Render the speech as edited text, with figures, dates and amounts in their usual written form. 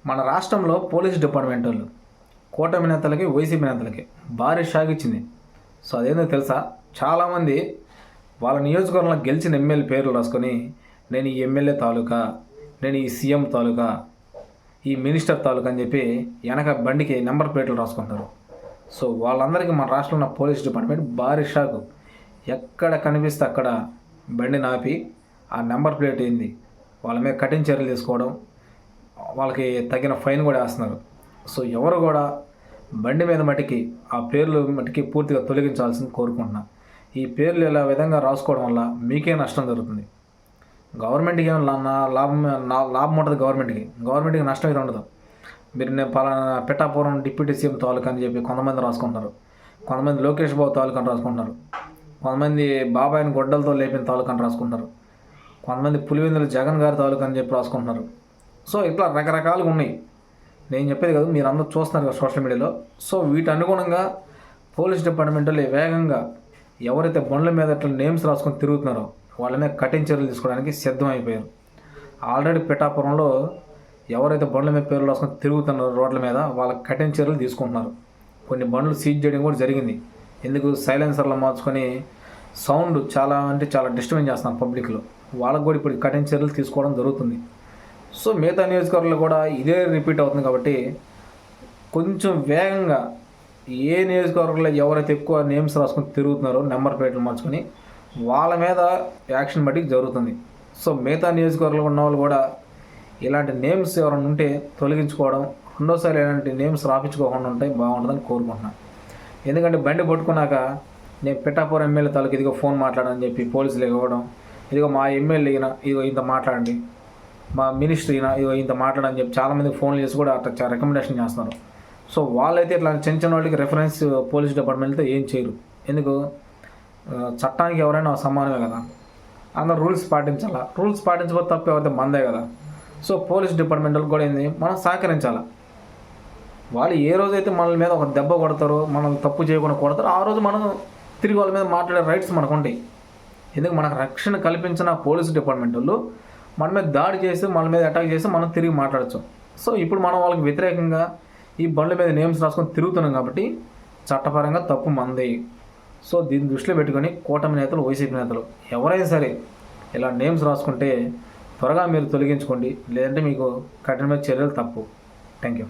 మన రాష్ట్రంలో police department వాళ్ళు కూటమి నేతలకి వైసీపీ నేతలకి భారీ షాక్ ఇచ్చింది. సో అదేందో తెలుసా, చాలామంది వాళ్ళ నియోజకవర్గంలో గెలిచిన ఎమ్మెల్యే పేర్లు రాసుకొని నేను ఈ ఎమ్మెల్యే తాలూకా, నేను ఈ సీఎం తాలూకా, ఈ మినిస్టర్ తాలూకా అని చెప్పి వెనక బండికి నెంబర్ ప్లేట్లు రాసుకుంటారు. సో వాళ్ళందరికీ మన రాష్ట్రంలో ఉన్న పోలీస్ డిపార్ట్మెంట్ భారీ షాకు. ఎక్కడ కనిపిస్తే అక్కడ బండి నాపి ఆ నెంబర్ ప్లేట్ ఏంది వాళ్ళ మీద కఠిన చర్యలు తీసుకోవడం, వాళ్ళకి తగిన ఫైన్ కూడా వేస్తున్నారు. సో ఎవరు కూడా బండి మీద మట్టికి ఆ పేర్లు మట్టికి పూర్తిగా తొలగించాల్సింది కోరుకుంటున్నా. ఈ పేర్లు ఇలా విధంగా రాసుకోవడం వల్ల మీకే నష్టం జరుగుతుంది. గవర్నమెంట్కి ఏం లాభం ఉంటుంది, గవర్నమెంట్కి నష్టం అయితే ఉండదు. మీరు నేను పలానా పిఠాపురం డిప్యూటీ సీఎం తాలూకా అని చెప్పి కొంతమంది రాసుకుంటారు, కొంతమంది లోకేష్ బాబు తాలూకా అని రాసుకుంటున్నారు, కొంతమంది బాబాయిని గొడ్డలతో లేపిన తాలూకా అని రాసుకుంటారు, కొంతమంది పులివెందుల జగన్ గారి తాలూకా అని చెప్పి రాసుకుంటున్నారు. సో ఇట్లా రకరకాలుగా ఉన్నాయి. నేను చెప్పేది కదా, మీరు అందరూ చూస్తున్నారు కదా సోషల్ మీడియాలో. సో వీటి అనుగుణంగా పోలీస్ డిపార్ట్మెంట్లో వేగంగా ఎవరైతే బండ్ల మీద ఇట్లా నేమ్స్ రాసుకొని తిరుగుతున్నారో వాళ్ళ మీద కఠిన చర్యలు తీసుకోవడానికి సిద్ధమైపోయారు. ఆల్రెడీ పిఠాపురంలో ఎవరైతే బండ్ల మీద పేర్లు రాసుకొని తిరుగుతున్నారో రోడ్ల మీద వాళ్ళకి కఠిన చర్యలు తీసుకుంటున్నారు. కొన్ని బండ్లు సీజ్ చేయడం కూడా జరిగింది. ఎందుకు, సైలెన్సర్లు మార్చుకొని సౌండ్ చాలా డిస్టర్బెన్స్ చేస్తున్నారు పబ్లిక్లో. వాళ్ళకు కూడా ఇప్పుడు కఠిన చర్యలు తీసుకోవడం జరుగుతుంది. సో మిగతా నియోజకవర్గాలు కూడా ఇదే రిపీట్ అవుతుంది కాబట్టి కొంచెం వేగంగా ఏ నియోజకవర్గంలో ఎవరైతే ఎక్కువ నేమ్స్ రాసుకొని తిరుగుతున్నారో నెంబర్ ప్లేట్లు మార్చుకొని వాళ్ళ మీద యాక్షన్ బట్టి జరుగుతుంది. సో మిగతా నియోజకవర్గంలో ఉన్న వాళ్ళు కూడా ఇలాంటి నేమ్స్ ఎవరైనా ఉంటే తొలగించుకోవడం, రెండోసారి ఇలాంటి నేమ్స్ రాపించుకోకుండా ఉంటే బాగుంటుందని కోరుకుంటున్నాను. ఎందుకంటే బండి పట్టుకున్నాక నేను పిఠాపురం ఎమ్మెల్యే తాలూకు ఇదిగో ఫోన్ మాట్లాడని చెప్పి పోలీసులు ఇవ్వడం, ఇదిగో మా ఎమ్మెల్యే అయినా ఇదిగో ఇంత మాట్లాడండి, మా మినిస్టర్ అయినా ఇదిగో ఇంత మాట్లాడని చెప్పి చాలామంది ఫోన్లు చేసి కూడా అట్లా రికమెండేషన్ చేస్తున్నారు. సో వాళ్ళైతే ఇట్లా చిన్న వాళ్ళకి రెఫరెన్స్ పోలీస్ డిపార్ట్మెంట్తో ఏం చేయరు. ఎందుకు, చట్టానికి ఎవరైనా సమానమే కదా, అందరూ రూల్స్ పాటించాలా. రూల్స్ పాటించకపోతే తప్పు ఎవరైతే మందే కదా. సో పోలీస్ డిపార్ట్మెంట్ కూడా ఏంది, మనం సహకరించాలి. వాళ్ళు ఏ రోజైతే మన మీద ఒక దెబ్బ కొడతారో, మనం తప్పు చేయకుండా కొడతారో, ఆ రోజు మనం తిరిగి వాళ్ళ మీద మాట్లాడే రైట్స్ మనకు ఉంటాయి. ఎందుకు, మనకు రక్షణ కల్పించిన పోలీస్ డిపార్ట్మెంట్ వాళ్ళు మన మీద దాడి చేసి మన మీద అటాక్ చేసి మనం తిరిగి మాట్లాడచ్చు. సో ఇప్పుడు మనం వాళ్ళకి వ్యతిరేకంగా ఈ బండ్ల మీద నేమ్స్ రాసుకొని తిరుగుతున్నాం కాబట్టి చట్టపరంగా తప్పు మంది. సో దీన్ని దృష్టిలో పెట్టుకొని కూటమి నేతలు, వైసీపీ నేతలు ఎవరైనా సరే ఇలా నేమ్స్ రాసుకుంటే త్వరగా మీరు తొలగించుకోండి, లేదంటే మీకు కఠినమైన చర్యలు తప్పు. Thank you.